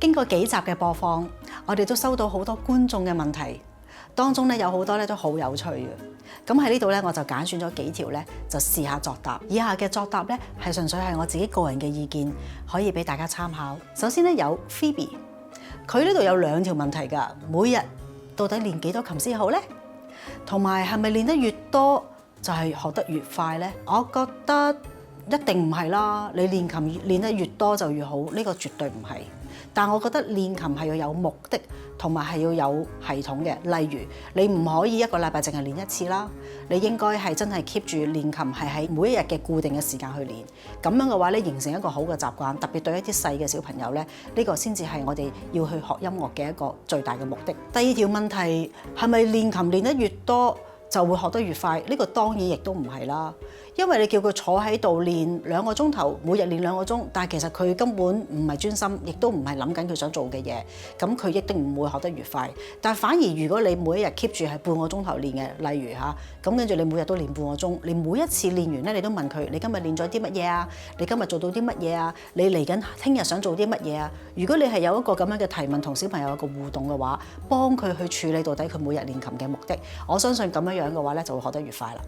經過幾集嘅播放，我哋都收到好多觀眾嘅問題，當中咧有好多咧都好有趣嘅。咁喺呢度咧，我就揀選咗幾條咧，就試下作答。以下嘅作答咧係純粹係我自己個人嘅意見，可以俾大家參考。首先咧有 Phoebe， 佢呢度有2條問題㗎。每日到底練幾多琴先好呢？同埋係咪練得越多就係學得越快呢？我覺得一定唔係啦。你練琴練得越多就越好，呢個絕對唔係。但我覺得練琴係要有目的，同埋係要有系統嘅。例如你唔可以一個禮拜淨係練1次啦，你應該係真係 keep 住練琴，係喺每一日嘅固定嘅時間去練。咁樣嘅話咧，形成一個好嘅習慣，特別對一啲細嘅小朋友咧，呢個先至係我哋要去學音樂嘅一個最大嘅目的。第2條問題係咪練琴練得越多就會學得越快？呢個當然亦都唔係啦。因為你叫佢坐喺度練2個鐘頭，每日練2個鐘，但係其實佢根本唔係專心，亦都唔係諗緊佢想做嘅嘢，咁佢一定唔會學得越快。但係反而如果你每一日 keep 住係半個鐘頭練嘅，例如咁跟住你每日都練半個鐘，你每一次練完咧，你都問佢：你今日練咗啲乜嘢啊？你今日做到啲乜嘢啊？你嚟緊聽日想做啲乜嘢啊？如果你係有一個咁樣嘅提問，同小朋友有個互動嘅話，幫佢去處理到底佢每日練琴嘅目的，我相信咁樣嘅話咧，就會學得越快啦。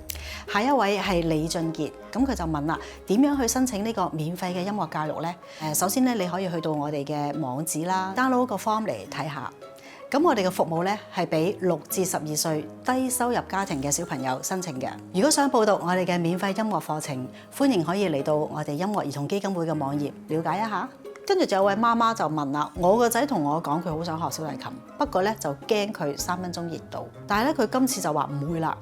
下一位係李俊傑，咁佢就問啦：點樣去申請呢個免費嘅音樂教育呢？首先咧，你可以去到我哋嘅網址啦 ，download 個 form 嚟睇下。咁我哋嘅服務咧係俾6至12歲低收入家庭嘅小朋友申請嘅。如果想報讀我哋嘅免費音樂課程，歡迎可以嚟到我哋音樂兒童基金會嘅網頁了解一下。跟住就有位媽媽就問啦：我個仔同我講佢好想學小提琴，不過咧就驚佢3分鐘熱度，但係咧佢今次就話唔會啦。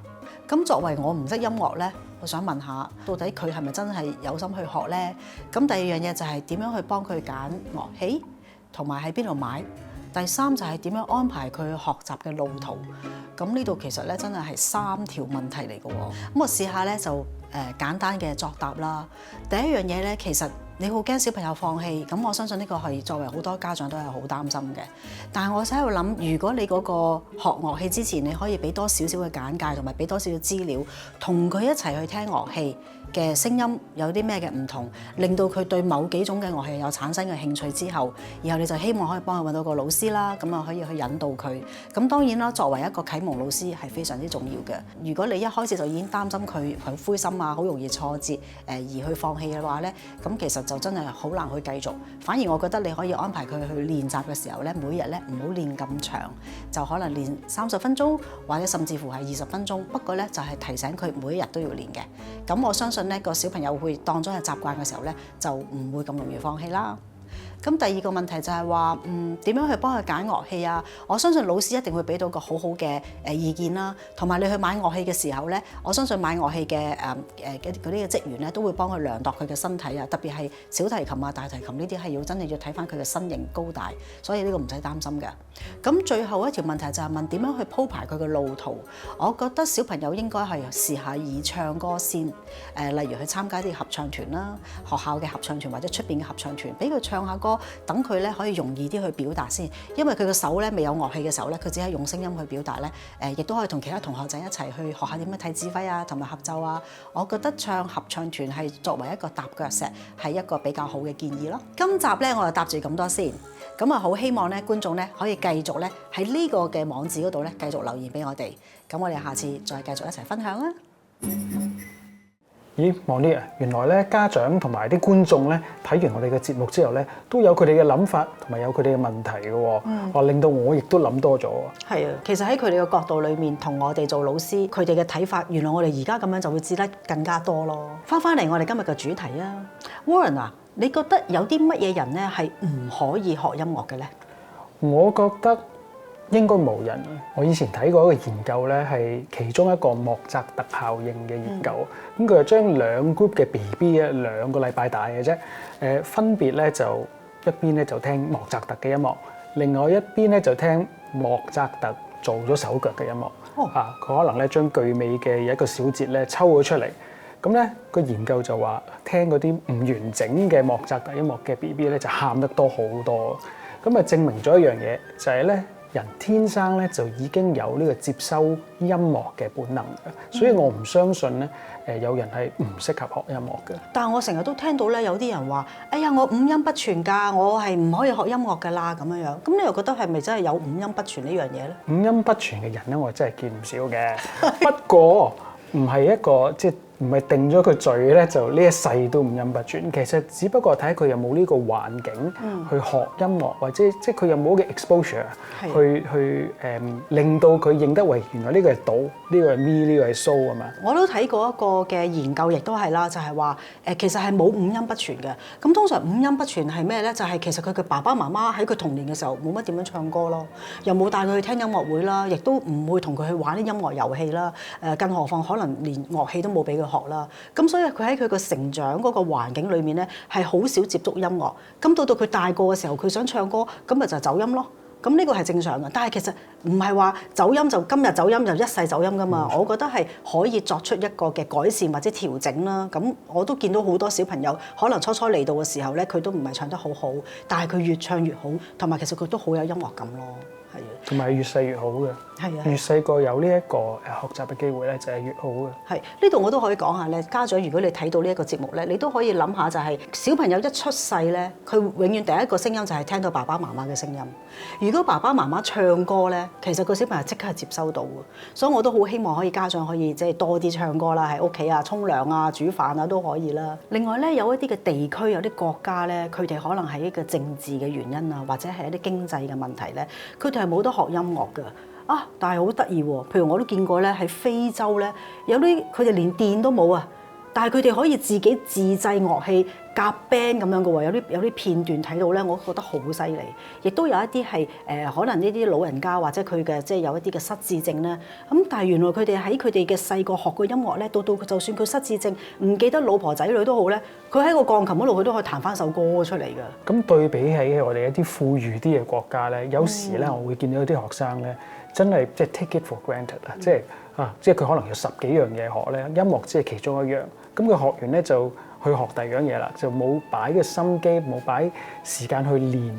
咁作為我唔識音樂咧，我想問下，到底佢係咪真係有心去學呢？咁第2樣嘢就係點樣去幫佢揀樂器，同埋喺邊度買。第3就係點樣安排佢學習嘅路途。咁呢度其實咧真係3條問題嚟嘅喎。咁我試下咧就簡單嘅作答啦。第1樣嘢咧，其實你好驚小朋友放棄，咁我相信呢個係作為好多家長都係好擔心嘅。但係我喺度諗，如果你嗰個學樂器之前，你可以俾多少少嘅簡介，同埋俾多少少資料，同佢一齊去聽樂器嘅聲音有啲咩嘅唔同，令到佢對某幾種嘅樂器有產生嘅興趣之後，然後你就希望可以幫佢揾到個老師啦，咁啊可以去引導佢。咁當然啦，作為一個啟蒙老師係非常之重要嘅。如果你一開始就已經擔心佢好灰心啊，好容易挫折而去放棄嘅話咧，咁其實就真係好難去繼續。反而我覺得你可以安排佢去練習嘅時候咧，每日咧唔好練咁長，就可能練30分鐘，或者甚至乎係20分鐘。不過咧就係提醒佢每一日都要練嘅。咁我相信呢個小朋友會當咗係習慣嘅時候咧，就唔會咁容易放棄啦。咁第2個問題就係話，點樣去幫佢揀樂器啊？我相信老師一定會俾到個好好嘅意見啦。同埋你去買樂器嘅時候咧，我相信買樂器嘅嗰啲嘅職員咧都會幫佢量度佢嘅身體啊。特別係小提琴啊、大提琴呢啲係要真係要睇翻佢嘅身形高大，所以呢個唔使擔心嘅。咁最後一條問題就係問點樣去鋪排佢嘅路途。我覺得小朋友應該係試下以唱歌先，例如去參加啲合唱團啦，學校嘅合唱團或者出邊嘅合唱團，俾佢唱下歌。等佢咧可以容易啲去表達先，因為佢個手咧未有樂器嘅時候咧，佢只係用聲音去表達咧，亦都可以同其他同學仔一齊去學下點樣睇指揮啊，同埋合奏啊。我覺得唱合唱團係作為一個踏腳石，係一個比較好嘅建議咯。今集咧我就答住咁多先，咁啊好希望咧觀眾咧可以繼續咧喺呢個嘅網址嗰度咧繼續留言俾我哋，咁我哋下次再繼續一齊分享啊！咦，望啲啊！原來咧家長同埋啲觀眾咧睇完我哋嘅節目之後咧，都有佢哋嘅諗法同埋有佢哋嘅問題嘅喎，令到我亦都諗多咗。係啊，其實喺佢哋嘅角度裏面，同我哋做老師，佢哋嘅睇法，原來我哋而家咁樣就會知得更加多咯。翻嚟我哋今日嘅主題啊 ，Warren 啊，你覺得有啲乜嘢人咧係唔可以學音樂嘅咧？我覺得應該冇人。我以前睇過一個研究咧，係其中一個莫扎特效應嘅研究。咁佢就將2 group 嘅 BB 啊，2個禮拜大嘅啫，分別咧就一邊咧就聽莫扎特嘅音樂，另外一邊咧就聽莫扎特做咗手腳嘅音樂。佢可能咧將句尾嘅一個小節咧抽咗出嚟。咁咧個研究就話，聽嗰啲唔完整嘅莫扎特音樂嘅 BB 咧就喊得多好多。咁啊證明咗一樣嘢，就係咧人天生咧就已經有呢個接收音樂嘅本能嘅，所以我唔相信咧有人係唔適合學音樂嘅。但係我成日都聽到咧，有啲人話：哎呀，我五音不全㗎，我係唔可以學音樂㗎啦咁樣樣。咁你又覺得係咪真係有五音不全呢樣嘢咧？五音不全嘅人咧，我真係見唔少嘅。不過唔係一個即係唔係定咗佢罪咧，就呢一世都五音不全。其實只不過睇佢有冇呢個環境去學音樂，或者即係佢有冇嘅 exposure 去令到佢認得為原來呢個係Do，呢個係Mi，呢個係So啊嘛。我都睇過一個嘅研究，亦都係啦，就係話其實係冇五音不全嘅。咁通常五音不全係咩咧？就係其實佢嘅爸爸媽媽喺佢童年嘅時候冇乜點樣唱歌咯，又冇帶佢去聽音樂會啦，亦都唔會同佢去玩啲音樂遊戲啦。更何況可能連樂器都冇俾佢學啦。咁所以佢喺佢個成長嗰個環境裏面咧，係好少接觸音樂。咁到佢大個嘅時候，佢想唱歌，咁咪就走音咯。咁呢個係正常嘅，但係其實唔係話走音就今日走音就一世走音噶嘛。我覺得係可以作出一個嘅改善或者調整啦。咁我都見到好多小朋友可能初嚟到嘅時候咧，佢都唔係唱得好好，但係佢越唱越好，同埋其實佢都好有音樂感咯。係啊，同埋越細越好嘅。係啊，越細個有呢一個學習嘅機會咧，就係越好嘅。係呢度我都可以講下咧，家長如果你睇到呢一個節目咧，你都可以諗下就係小朋友一出世咧，佢永遠第一個聲音就係聽到爸爸媽媽嘅聲音。如果爸爸媽媽唱歌咧，其實個小朋友即刻係接收到嘅，所以我都好希望可以家長可以即係多啲唱歌啦，喺屋企啊、沖涼啊、煮飯啊都可以啦。另外咧，有一啲嘅地區、有啲國家咧，佢哋可能係一個政治嘅原因啊，或者係一啲經濟嘅問題咧，佢哋係冇得學音樂㗎。啊！但係好得意喎，譬如我都見過咧，喺非洲咧，有啲佢哋連電都冇啊，但係佢哋可以自己自製樂器夾 band 咁樣嘅喎，有啲片段睇到咧，我覺得好犀利。亦都有一啲係可能呢啲老人家或者佢嘅即係有一啲嘅失智症咧，咁但係原來佢哋喺佢哋嘅細個學過音樂咧，到就算佢失智症唔記得老婆仔女都好咧，佢喺個鋼琴嗰度佢都可以彈翻首歌出嚟㗎。咁對比起我哋一啲富裕啲嘅國家咧，有時咧我會見到有啲學生咧。真係即係 take it for granted 啊！即係佢可能有10幾樣嘢學咧，音樂只係其中一樣。咁佢學完咧就去學第二樣嘢啦，就冇擺嘅心機，冇擺時間去練。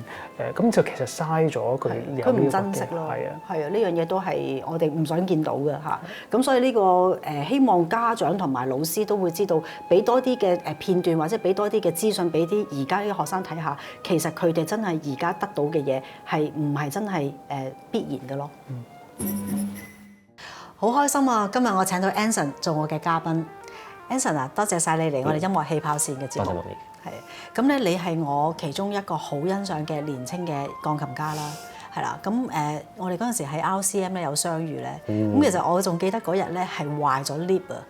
咁就其實嘥咗佢有呢個唔珍惜咯。係啊，呢樣嘢都係我哋唔想見到嘅嚇。咁所以呢個希望家長同埋老師都會知道，俾多啲嘅片段或者俾多啲嘅資訊俾啲而家啲學生睇下，其實佢哋真係而家得到嘅嘢係唔係真係必然嘅咯。好開心啊！今日我請到 Anson 做我嘅嘉賓。Anson 啊，多謝晒你嚟我哋音樂氣泡線嘅節目。係，咁咧你係我其中一個好欣賞嘅年青嘅鋼琴家啦，係啦。咁我哋嗰陣時喺 RCM 咧有相遇咧，咁其實我仲記得嗰日咧係壞咗 lift 啊，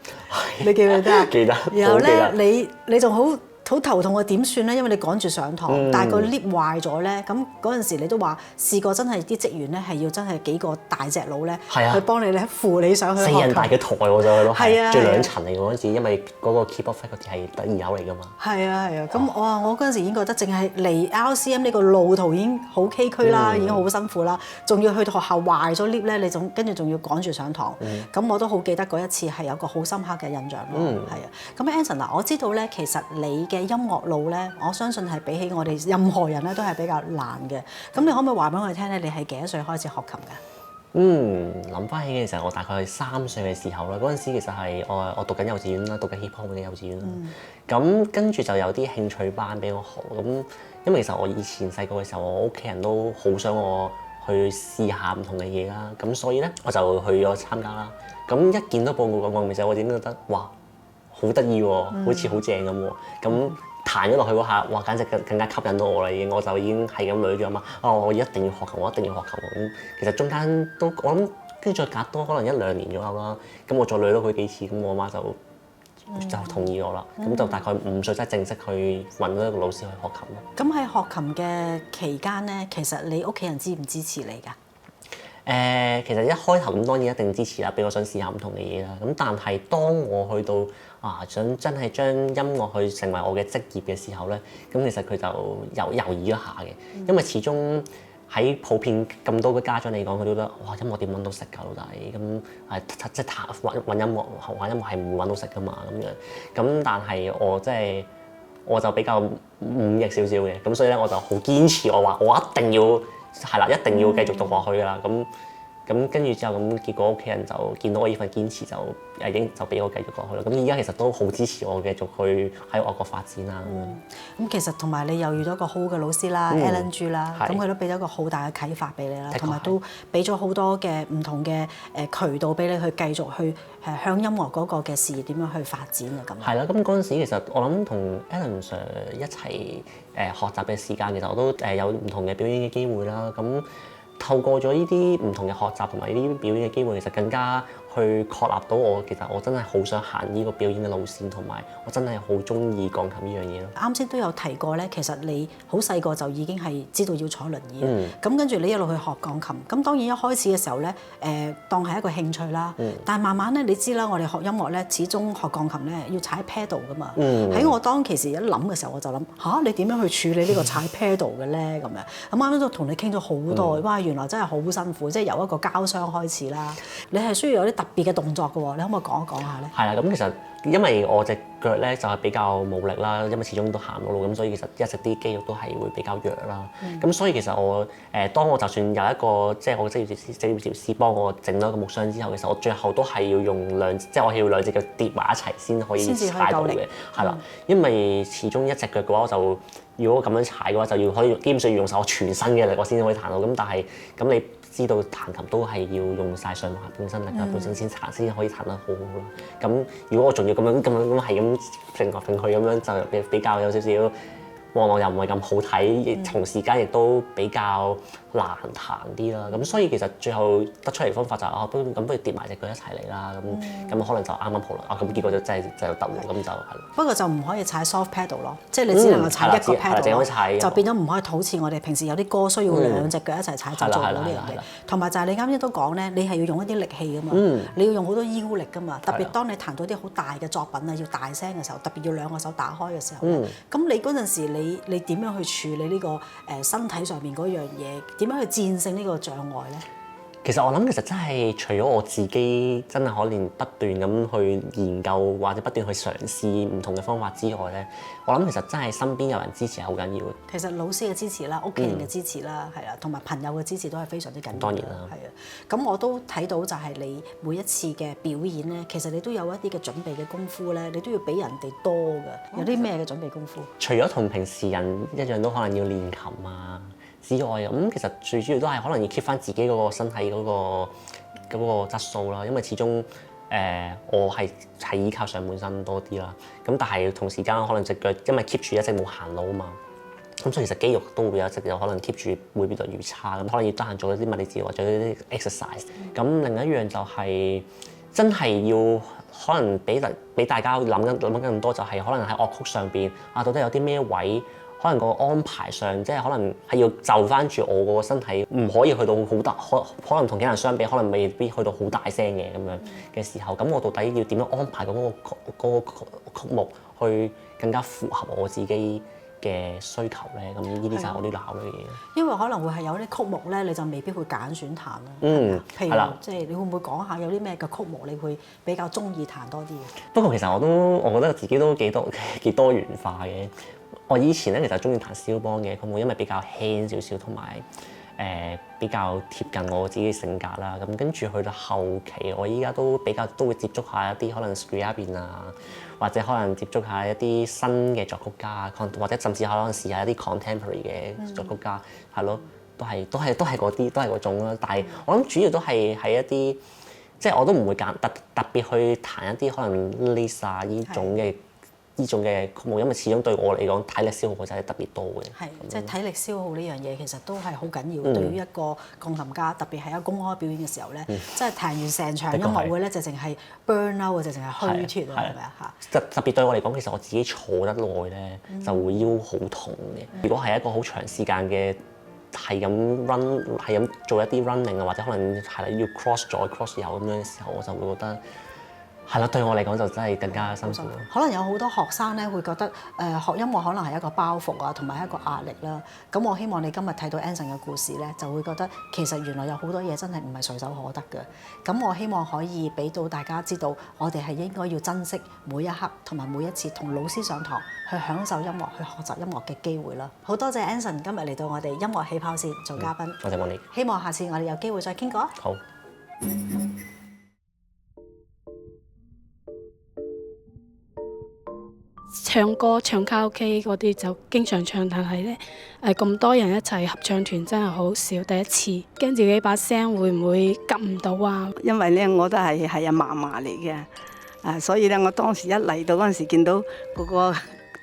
你記唔記得啊？記得。然後咧你仲好頭痛啊，點算咧？因為你趕住上堂，但係個 lift 壞咗咧，咁嗰陣時你都話試過真係啲職員咧係要真係幾個大隻佬咧去幫你咧扶你上去學琴。4人大嘅台我就去咯，係啊，最2層嚟嗰陣時，因為嗰個 keyboard 嗰啲係第2樓嚟㗎嘛。係啊，咁我嗰陣時已經覺得淨係嚟 RCM 呢個路途已經好崎嶇啦，已經好辛苦啦，仲要去到學校壞咗 lift 咧，你跟住仲要趕住上堂，咁我都好記得嗰一次係有個好深刻嘅印象咯。係啊，咁 Anson 嗱，我知道咧，其實你嘅音樂路咧，我相信係比起我哋任何人咧都係比較難嘅。咁你可唔可以話俾我哋聽咧？你係幾多歲開始學琴㗎？諗翻起嘅時候，我大概係3歲嘅時候啦。嗰陣時其實係我讀緊幼稚園啦，讀緊 hip hop 嘅幼稚園啦。咁跟住就有啲興趣班俾我學。咁因為其實我以前細個嘅時候，我屋企人都好想我去試下唔同嘅嘢啦。咁所以咧，我就去咗參加啦。咁一見到報告嘅時候，我已經覺得哇，好得意喎，好似好正咁喎。咁彈咗落去嗰下，哇！簡直更加吸引到我啦，已經我就已經係咁捋住阿媽，我一定要學琴，我一定要學琴。咁其實中間都我諗跟住再隔多可能1-2年左右啦，咁我再捋到佢幾次，咁我媽就同意我啦。咁就大概5歲真係正式去揾咗一個老師去學琴咯。咁喺學琴嘅期間咧，其實你屋企人支唔支持你㗎？其實一開頭咁當然一定支持啦，俾我想試下唔同嘅嘢啦。咁但係當我去到想真係將音樂去成為我嘅職業嘅時候咧，咁其實佢就猶豫一下嘅，因為始終喺普遍咁多嘅家長嚟講，佢都覺得哇音樂點揾到食㗎老弟，咁即係揾音樂玩音樂係唔會揾到食㗎嘛咁樣。咁但係我就比較忤逆少少嘅，咁所以咧我就好堅持，我話我一定要係啦，一定要繼續讀落去㗎啦。咁跟住之後咁，結果屋企人就見到我呢份堅持就已經就俾我繼續落去啦。咁而家其實都好支持我繼續去喺外國發展啦咁樣。咁其實同埋你又遇到一個好嘅老師啦，Alan G 啦，咁佢都俾咗一個好大嘅啟發俾你啦，同埋都俾咗好多嘅唔同嘅渠道俾你去繼續去向音樂嗰個嘅事業點樣去發展嘅咁。係啦，咁嗰陣時其實我諗同 Alan Sir 一齊學習嘅時間，其實我都有唔同嘅表演嘅機會啦。咁透過咗呢啲唔同嘅學習同埋呢啲表演嘅機會，其實更加去確立到其實我真係好想行呢個表演嘅路線，同埋我真係好中意鋼琴呢樣嘢咯。啱先都有提過咧，其實你好細個就已經係知道要坐輪椅，咁跟住你一路去學鋼琴。咁當然一開始嘅時候咧，當係一個興趣啦。但係慢慢咧，你知啦，我哋學音樂咧，始終學鋼琴咧要踩 pedal 噶嘛。喺我當其時一諗嘅時候，我就諗吓，你點樣去處理呢個踩 pedal 嘅咧？咁樣咁啱啱都同你傾咗好多，哇！原來真係好辛苦，即係由一個膠箱開始啦。你係需要有啲特別嘅動作嘅喎，你可唔可以講一講下咧？係啦，咁其實因為我隻腳咧就係比較冇力啦，因為始終都行唔到路，咁所以其實一直啲肌肉都係會比較弱啦。咁所以其實我當我就算有一個即係我職業治療師幫我整咗一個木箱之後，其實我最後都係要用即係我係要兩隻腳跌埋一齊先可以踩到嘅。係啦，因為始終一隻腳嘅話，我就如果咁樣踩嘅話，就要可以基本上要用晒我全身嘅力，我先可以彈到。咁但係咁你知道彈琴都係要用晒上下半身力㗎，本身先可以彈得好好啦。咁如果我仲要咁樣係咁揈來揈去咁樣，就比較有少少望落又唔係咁好睇，同時間亦都比較難彈啲啦。咁所以其實最後得出嚟方法就係不如跌埋隻腳一齊嚟啦。咁可能就啱啱好啦。咁結果就真係就得喎。咁就係。不過就唔可以踩 soft pedal 咯，即係你只能夠踩一個 pedal，就變咗唔可以好似我哋平時有啲歌需要兩隻腳一齊踩就做到呢樣嘢。同埋就係你啱先都講咧，你係要用一啲力氣㗎嘛，你要用好多腰力㗎嘛。特別當你彈到啲好大嘅作品啊，要大聲嘅時候，特別要兩個手打開嘅時候，咁你嗰陣時你點樣去處理呢個身體上面嗰樣嘢？點樣去戰勝呢個障礙咧？其實我諗其實真係除咗我自己真係可能不斷咁去研究或者不斷去嘗試唔同嘅方法之外咧，我諗其實真係身邊有人支持係好緊要嘅。其實老師嘅支持啦、屋企人嘅支持啦，係啦，同埋朋友嘅支持都係非常之緊要。當然啦，係啊。咁我都睇到就係你每一次嘅表演咧，其實你都有一啲嘅準備嘅功夫咧，你都要比人哋多㗎。有啲咩嘅準備功夫？除咗同平時人一樣都可能要練琴啊之外，咁其實最主要都係可能要 keep 翻自己嗰個身體嗰個質素啦，因為始終我係依靠上半身多啲啦，咁但係同時間可能隻腳因為 keep 住一直冇行路啊嘛，咁所以其實肌肉都會有一直有可能 keep 住會越嚟越差，咁可能要得閒做一啲物理治療或者一啲 exercise。咁另一樣就係真係要可能俾大家諗更多，就係可能喺樂曲上邊到底有啲咩位？可能個安排上，即係可能係要就翻住我個身體，唔可以去到好大，可能同其他人相比，可能未必去到好大聲嘅咁樣嘅時候，咁我到底要點樣安排嗰個曲目去更加符合我自己嘅需求咧？咁呢啲就係我啲考慮嘅嘢。因為可能會係有啲曲目咧，你就未必會揀選彈啦。譬如即係你會唔會講下有啲咩嘅曲目你會比較中意彈多啲嘅？不過其實我覺得自己都幾多元化嘅。我以前咧其實中意彈肖邦嘅曲目，因為比較輕少少，同埋比較貼近我自己嘅性格啦。咁跟住去到後期，我依家都會接觸下一啲可能 Scriabin 啊，或者可能接觸下一啲新嘅作曲家，或者甚至可能試下一啲 contemporary 嘅作曲家，係咯，都係嗰啲，都係嗰種啦。但係我諗主要都係喺一啲，即係我都唔會特別去彈一啲可能 Liszt 啊呢種嘅曲目，因為始終對我嚟講體力消耗真係特別多嘅。係，即係體力消耗呢樣嘢其實都係好緊要。對於一個鋼琴家，特別係喺公開表演嘅時候咧，即係彈完成場音樂會咧，就淨係 burn out 啊，就淨係虛脫啊，係咪啊嚇？特別對我嚟講，其實我自己坐得耐咧，就會腰好痛嘅。如果係一個好長時間嘅係咁做一啲 running 啊，或者可能係要 cross 左 cross 右咁樣嘅時候，我就會覺得係啦，對我嚟講就真係更加辛苦。可能有好多學生咧會覺得學音樂可能係一個包袱啊，同埋一個壓力啦。咁我希望你今日睇到 Anson 嘅故事咧，就會覺得其實原來有好多嘢真係唔係隨手可得嘅。咁我希望可以俾到大家知道，我哋係應該要珍惜每一刻同埋每一次同老師上堂去享受音樂、去學習音樂嘅機會啦。好多謝 Anson 今日嚟到我哋音樂起跑線做嘉賓。多謝Monique。希望下次我哋有機會再傾過。好。唱歌唱卡拉 OK 嗰啲就經常唱，但係咧咁多人一齊合唱團真係好少，第一次驚自己把聲會唔會夾唔到啊？因為咧我都係阿嫲嫲嚟嘅，所以咧我當時一嚟到嗰陣時見到個個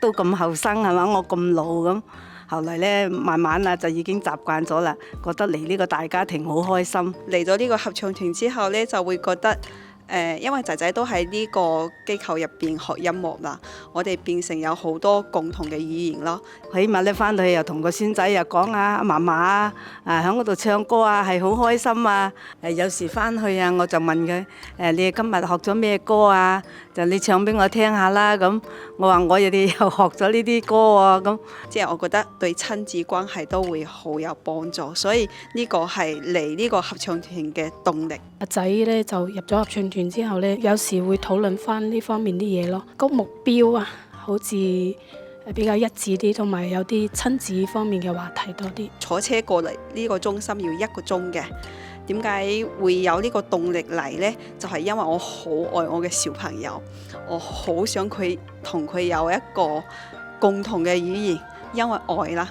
都咁後生係嘛，我咁老咁，後來咧慢慢啊就已經習慣咗啦，覺得嚟呢個大家庭好開心。嚟咗呢個合唱團之後咧，就會覺得因為仔仔都喺呢個機構入邊學音樂啦，我哋變成有好多共同嘅語言咯。起碼咧翻到去又同個孫仔又講啊，嫲嫲啊，喺嗰度唱歌啊，係好開心啊！有時翻去啊，我就問佢你今日學咗咩歌啊？就你唱俾我聽下啦。咁我話我哋又學咗呢啲歌喎。咁即係我覺得對親子關係都會好有幫助，所以呢個係嚟呢個合唱團嘅動力。阿仔咧就入咗合唱團之後咧，有時會討論翻呢方面啲嘢咯。個目標啊，好似比較一致啲，同埋有啲親子方面嘅話題多啲。坐車過嚟呢個中心要1個鐘嘅，點解會有呢個動力嚟呢？就係因為我好愛我嘅小朋友，我好想佢同佢有一個共同嘅語言，因為愛啦。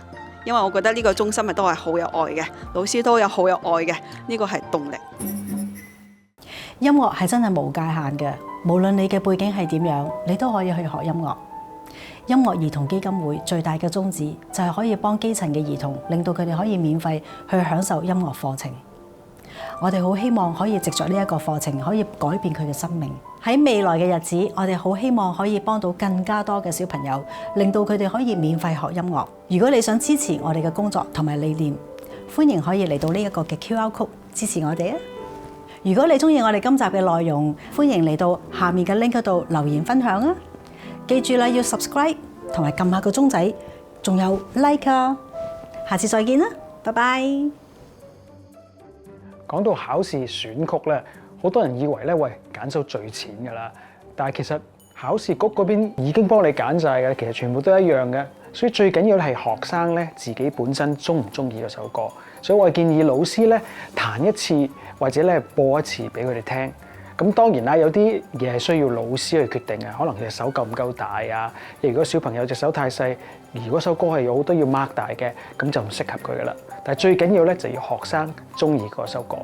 因為我覺得呢個中心都係好有愛嘅，老師都有好有愛嘅，呢個係動力。音樂係真係無界限嘅，無論你嘅背景係點樣，你都可以去學音樂。音樂兒童基金會最大嘅宗旨就係可以幫基層嘅兒童，令到佢哋可以免費去享受音樂課程。我哋好希望可以藉着呢一個課程，可以改變佢嘅生命。喺未來嘅日子，我哋好希望可以幫到更加多嘅小朋友，令到佢哋可以免費學音樂。如果你想支持我哋嘅工作同埋理念，歡迎可以嚟到呢一個嘅 QR Code 支持我哋啊！如果你中意我哋今集嘅內容，歡迎嚟到下面嘅 link 嗰度留言分享啊！記住啦，要 subscribe 同埋撳下個鐘仔，仲有 like 啊！下次再見啦，拜拜！講到考試選曲咧，好多人以為咧，喂，揀首最淺㗎啦，但係其實考試局嗰邊已經幫你揀晒嘅，其實全部都一樣嘅。所以最緊要係學生咧自己本身中唔中意嗰首歌。所以我建議老師咧彈一次或者咧播一次俾佢哋聽。咁當然啦，有啲嘢係需要老師去決定嘅，可能隻手夠唔夠大啊？如果小朋友隻手太細，如果首歌係有好多要擘大嘅，咁就唔適合佢噶啦。但係最緊要咧就要學生中意嗰首歌。